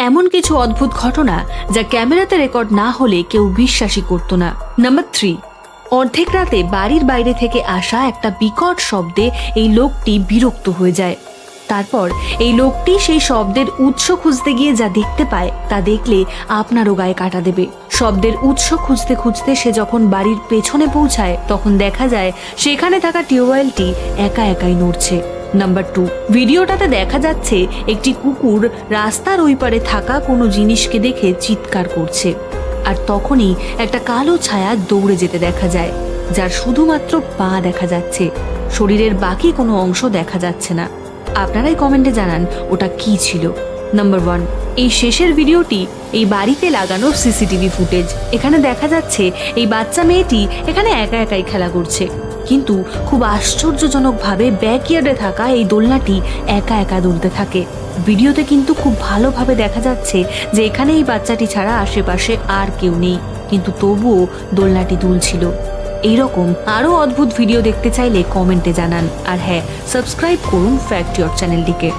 এমন কিছু অদ্ভুত ঘটনা যা ক্যামেরাতে রেকর্ড না হলে কেউ বিশ্বাসই করত না। নাম্বার 3, অর্ধেক রাতে বাড়ির বাইরে থেকে আসা একটা বিকট শব্দে এই লোকটি বিরক্ত হয়ে যায়। তারপর এই লোকটি সেই শব্দের উৎস খুঁজতে গিয়ে যা দেখতে পায় তা দেখলে আপনারও গায়ে কাটা দেবে। শব্দের উৎস খুঁজতে খুঁজতে সে যখন বাড়ির পেছনে পৌঁছায় তখন দেখা যায় সেখানে থাকা টিউবওয়েলটি একা একাই নড়ছে। নাম্বার 2, ভিডিওটাতে দেখা যাচ্ছে একটি কুকুর রাস্তার ওই পারে থাকা কোনো জিনিসকে দেখে চিৎকার করছে, আর তখনই একটা কালো ছায়া দৌড়ে যেতে দেখা যায়, যার শুধুমাত্র পা দেখা যাচ্ছে, শরীরের বাকি কোনো অংশ দেখা যাচ্ছে না। আপনারাই কমেন্টে জানান ওটা কি ছিল। নাম্বার 1, এই শেষের ভিডিওটি এই বাড়িতে লাগানো সিসিটিভি ফুটেজ। এখানে দেখা যাচ্ছে এই বাচ্চা মেয়েটি এখানে একা একাই খেলা করছে, কিন্তু খুব আশ্চর্যজনকভাবে ব্যাকইয়ার্ডে থাকা এই দোলনাটি একা একা দুলতে থাকে। ভিডিওতে কিন্তু খুব ভালোভাবে দেখা যাচ্ছে যে এখানে এই বাচ্চাটি ছাড়া আশেপাশে আর কেউ নেই, কিন্তু তবুও দোলনাটি দুলছিল। এইরকম আরও অদ্ভুত ভিডিও দেখতে চাইলে কমেন্টে জানান, আর হ্যাঁ, সাবস্ক্রাইব করুন ফ্যাক্ট ইওর চ্যানেলটিকে।